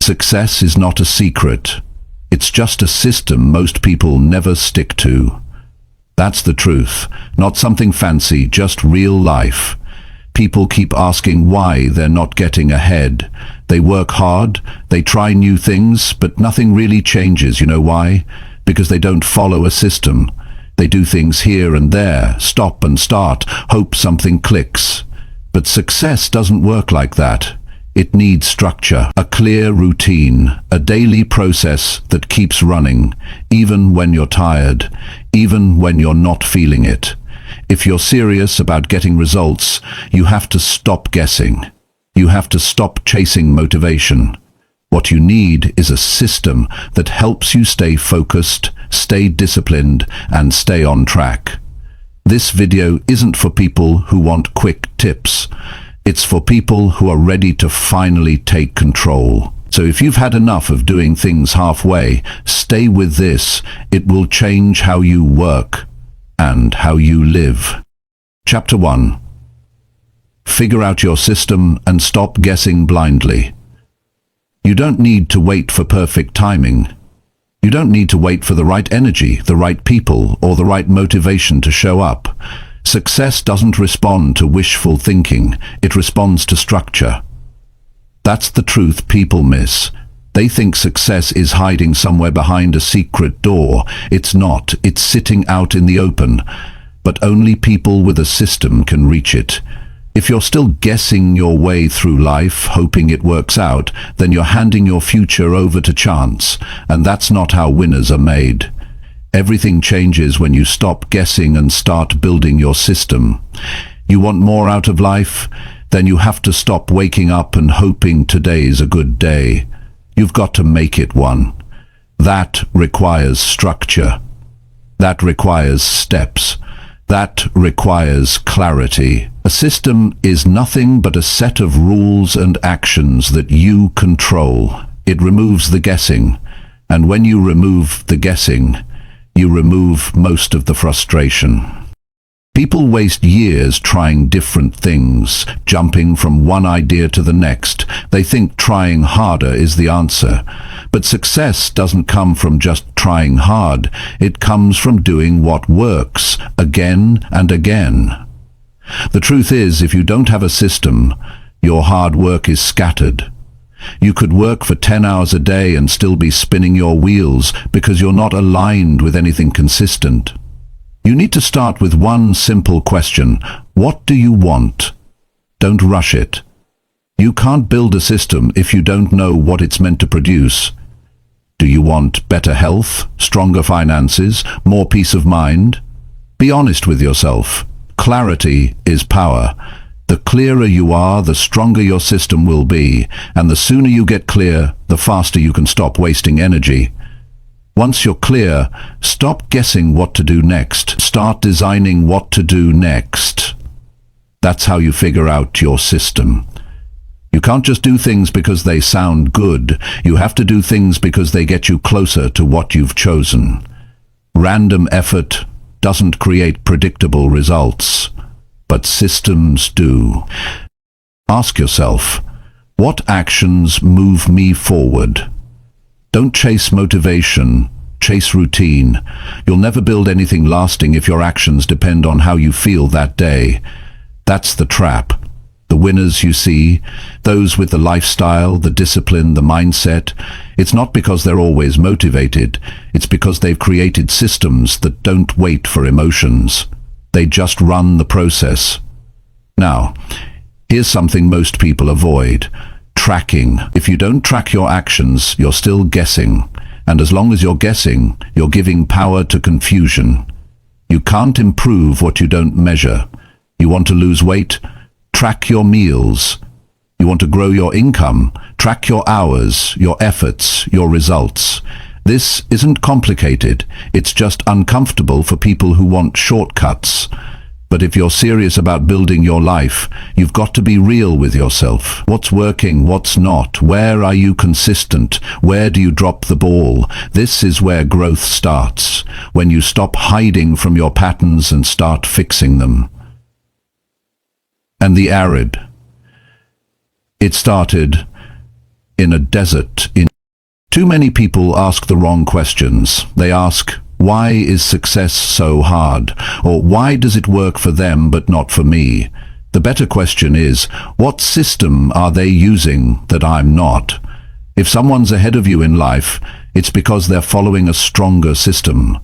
Success is not a secret. It's just a system most people never stick to. That's the truth, not something fancy, just real life. People keep asking why they're not getting ahead. They work hard, they try new things, but nothing really changes. You know why? Because they don't follow a system. They do things here and there, stop and start, hope something clicks. But success doesn't work like that. It needs structure, a clear routine, a daily process that keeps running, even when you're tired, even when you're not feeling it. If you're serious about getting results, you have to stop guessing. You have to stop chasing motivation. What you need is a system that helps you stay focused, stay disciplined, and stay on track. This video isn't for people who want quick tips. It's for people who are ready to finally take control. So if you've had enough of doing things halfway, stay with this. It will change how you work and how you live. Chapter 1. Figure out your system and stop guessing blindly. You don't need to wait for perfect timing. You don't need to wait for the right energy, the right people, or the right motivation to show up. Success doesn't respond to wishful thinking, it responds to structure. That's the truth people miss. They think success is hiding somewhere behind a secret door. It's not, it's sitting out in the open. But only people with a system can reach it. If you're still guessing your way through life, hoping it works out, then you're handing your future over to chance, and that's not how winners are made. Everything changes when you stop guessing and start building your system. You want more out of life? Then you have to stop waking up and hoping today's a good day. You've got to make it one. That requires structure. That requires steps. That requires clarity. A system is nothing but a set of rules and actions that you control. It removes the guessing. And when you remove the guessing, you remove most of the frustration. People waste years trying different things, jumping from one idea to the next. They think trying harder is the answer. But success doesn't come from just trying hard. It comes from doing what works, again and again. The truth is, if you don't have a system, your hard work is scattered. You could work for 10 hours a day and still be spinning your wheels because you're not aligned with anything consistent. You need to start with one simple question. What do you want? Don't rush it. You can't build a system if you don't know what it's meant to produce. Do you want better health, stronger finances, more peace of mind? Be honest with yourself. Clarity is power. The clearer you are, the stronger your system will be, and the sooner you get clear, the faster you can stop wasting energy. Once you're clear, stop guessing what to do next. Start designing what to do next. That's how you figure out your system. You can't just do things because they sound good. You have to do things because they get you closer to what you've chosen. Random effort doesn't create predictable results, but systems do. Ask yourself, what actions move me forward? Don't chase motivation, chase routine. You'll never build anything lasting if your actions depend on how you feel that day. That's the trap. The winners you see, those with the lifestyle, the discipline, the mindset, it's not because they're always motivated. It's because they've created systems that don't wait for emotions. They just run the process. Now, here's something most people avoid. Tracking. If you don't track your actions, you're still guessing. And as long as you're guessing, you're giving power to confusion. You can't improve what you don't measure. You want to lose weight? Track your meals. You want to grow your income? Track your hours, your efforts, your results. This isn't complicated. It's just uncomfortable for people who want shortcuts. But if you're serious about building your life, you've got to be real with yourself. What's working, what's not? Where are you consistent? Where do you drop the ball? This is where growth starts, when you stop hiding from your patterns and start fixing them. And the arid. It started in a desert. Too many people ask the wrong questions. They ask, why is success so hard? Or why does it work for them but not for me? The better question is, what system are they using that I'm not? If someone's ahead of you in life, it's because they're following a stronger system.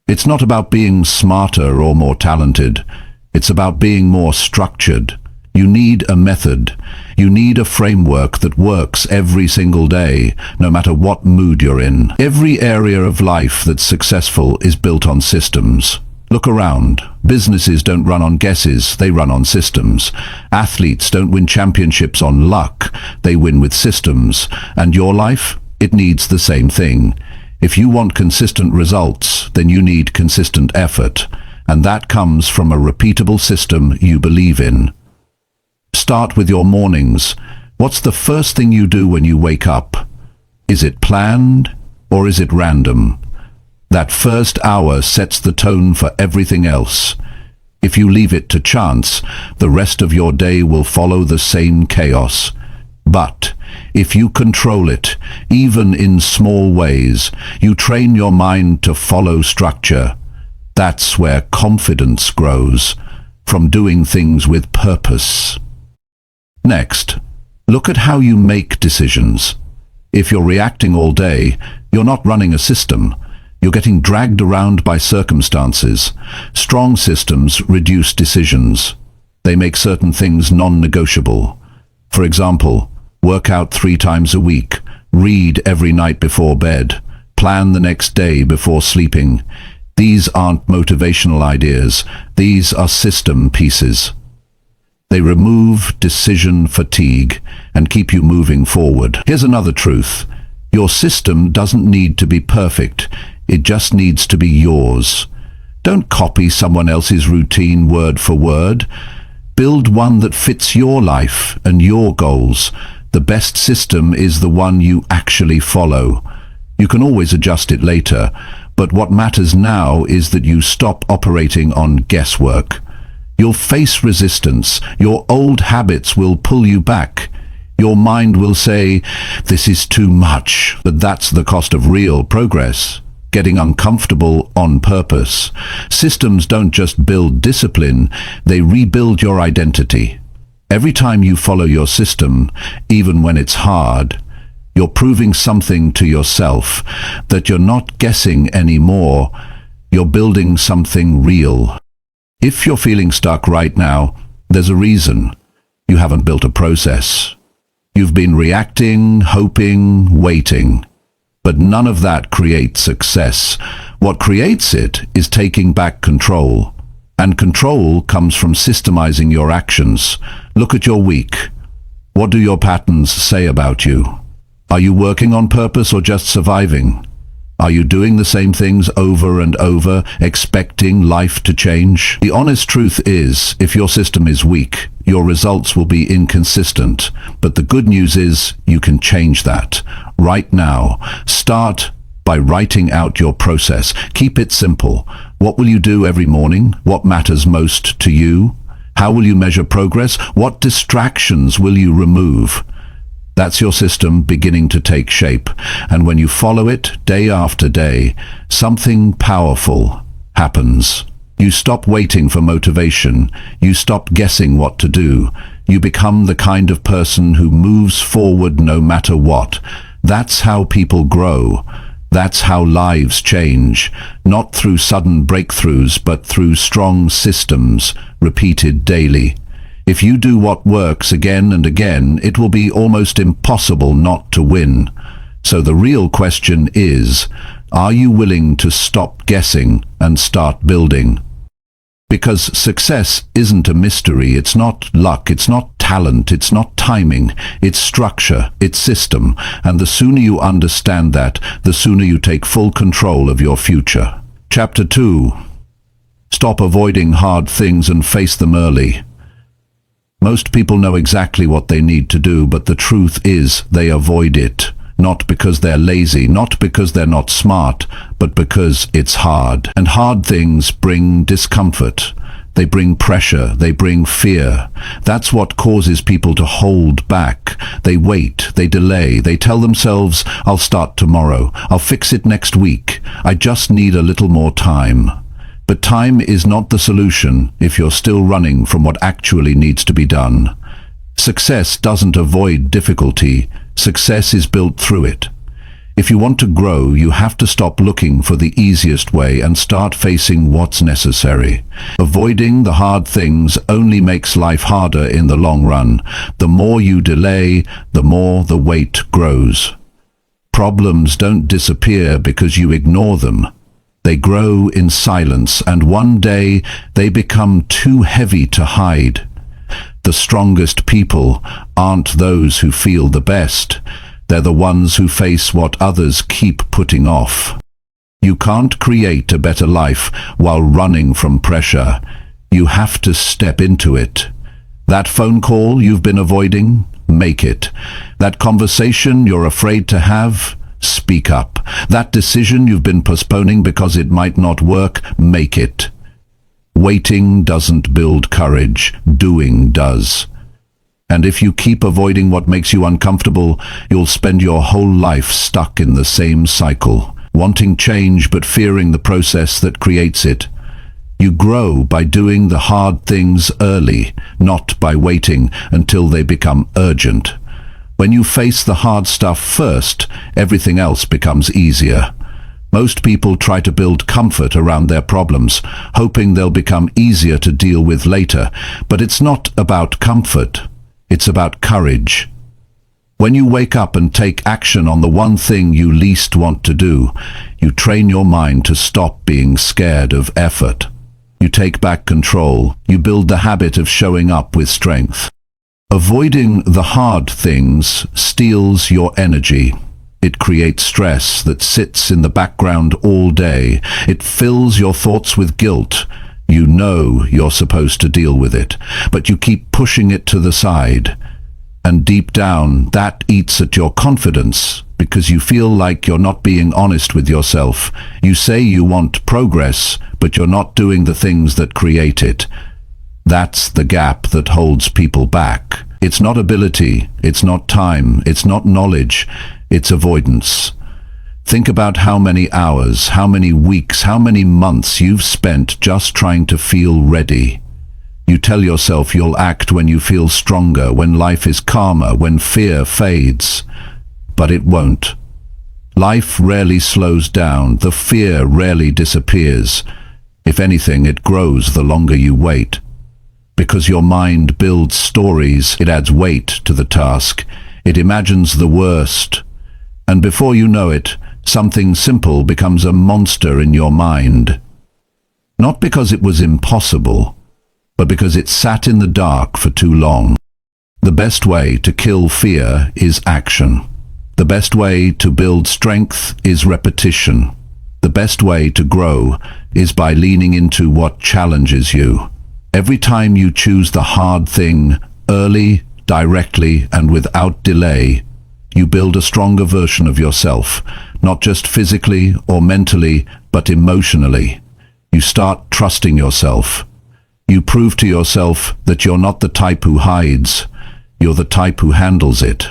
It's not about being smarter or more talented. It's about being more structured. You need a method. You need a framework that works every single day, no matter what mood you're in. Every area of life that's successful is built on systems. Look around. Businesses don't run on guesses, they run on systems. Athletes don't win championships on luck, they win with systems. And your life? It needs the same thing. If you want consistent results, then you need consistent effort. And that comes from a repeatable system you believe in. Start with your mornings. What's the first thing you do when you wake up? Is it planned or is it random? That first hour sets the tone for everything else. If you leave it to chance, the rest of your day will follow the same chaos. But if you control it, even in small ways, you train your mind to follow structure. That's where confidence grows, from doing things with purpose. Next, look at how you make decisions. If you're reacting all day, you're not running a system. You're getting dragged around by circumstances. Strong systems reduce decisions. They make certain things non-negotiable. For example, work out 3 times a week, read every night before bed, plan the next day before sleeping. These aren't motivational ideas. These are system pieces. They remove decision fatigue and keep you moving forward. Here's another truth. Your system doesn't need to be perfect. It just needs to be yours. Don't copy someone else's routine word for word. Build one that fits your life and your goals. The best system is the one you actually follow. You can always adjust it later, but what matters now is that you stop operating on guesswork. You'll face resistance. Your old habits will pull you back. Your mind will say, this is too much, but that's the cost of real progress. Getting uncomfortable on purpose. Systems don't just build discipline, they rebuild your identity. Every time you follow your system, even when it's hard, you're proving something to yourself, that you're not guessing anymore, you're building something real. If you're feeling stuck right now, there's a reason. You haven't built a process. You've been reacting, hoping, waiting. But none of that creates success. What creates it is taking back control. And control comes from systemizing your actions. Look at your week. What do your patterns say about you? Are you working on purpose or just surviving? Are you doing the same things over and over, expecting life to change? The honest truth is, if your system is weak, your results will be inconsistent. But the good news is, you can change that. Right now, start by writing out your process. Keep it simple. What will you do every morning? What matters most to you? How will you measure progress? What distractions will you remove? That's your system beginning to take shape. And when you follow it day after day, something powerful happens. You stop waiting for motivation. You stop guessing what to do. You become the kind of person who moves forward no matter what. That's how people grow. That's how lives change. Not through sudden breakthroughs, but through strong systems, repeated daily. If you do what works again and again, it will be almost impossible not to win. So the real question is, are you willing to stop guessing and start building? Because success isn't a mystery. It's not luck. It's not talent. It's not timing. It's structure. It's system. And the sooner you understand that, the sooner you take full control of your future. Chapter 2. Stop avoiding hard things and face them early. Most people know exactly what they need to do, but the truth is they avoid it. Not because they're lazy, not because they're not smart, but because it's hard. And hard things bring discomfort. They bring pressure, they bring fear. That's what causes people to hold back. They wait, they delay, they tell themselves, I'll start tomorrow, I'll fix it next week, I just need a little more time. But time is not the solution if you're still running from what actually needs to be done. Success doesn't avoid difficulty, success is built through it. If you want to grow, you have to stop looking for the easiest way and start facing what's necessary. Avoiding the hard things only makes life harder in the long run. The more you delay, the more the weight grows. Problems don't disappear because you ignore them. They grow in silence, and one day they become too heavy to hide. The strongest people aren't those who feel the best. They're the ones who face what others keep putting off. You can't create a better life while running from pressure. You have to step into it. That phone call you've been avoiding, make it. That conversation you're afraid to have, speak up. That decision you've been postponing because it might not work, make it. Waiting doesn't build courage, doing does. And if you keep avoiding what makes you uncomfortable, you'll spend your whole life stuck in the same cycle, wanting change but fearing the process that creates it. You grow by doing the hard things early, not by waiting until they become urgent. When you face the hard stuff first, everything else becomes easier. Most people try to build comfort around their problems, hoping they'll become easier to deal with later. But it's not about comfort. It's about courage. When you wake up and take action on the one thing you least want to do, you train your mind to stop being scared of effort. You take back control. You build the habit of showing up with strength. Avoiding the hard things steals your energy. It creates stress that sits in the background all day. It fills your thoughts with guilt. You know you're supposed to deal with it, but you keep pushing it to the side. And deep down, that eats at your confidence because you feel like you're not being honest with yourself. You say you want progress, but you're not doing the things that create it. That's the gap that holds people back. It's not ability, it's not time, it's not knowledge, it's avoidance. Think about how many hours, how many weeks, how many months you've spent just trying to feel ready. You tell yourself you'll act when you feel stronger, when life is calmer, when fear fades. But it won't. Life rarely slows down, the fear rarely disappears. If anything, it grows the longer you wait. Because your mind builds stories, it adds weight to the task. It imagines the worst. And before you know it, something simple becomes a monster in your mind. Not because it was impossible, but because it sat in the dark for too long. The best way to kill fear is action. The best way to build strength is repetition. The best way to grow is by leaning into what challenges you. Every time you choose the hard thing, early, directly, and without delay, you build a stronger version of yourself, not just physically or mentally, but emotionally. You start trusting yourself. You prove to yourself that you're not the type who hides, you're the type who handles it.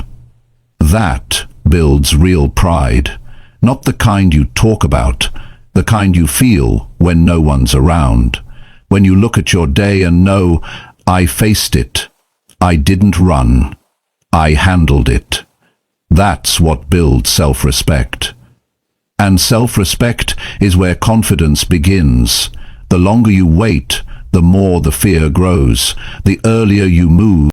That builds real pride, not the kind you talk about, the kind you feel when no one's around. When you look at your day and know, I faced it, I didn't run, I handled it. That's what builds self-respect. And self-respect is where confidence begins. The longer you wait, the more the fear grows. The earlier you move,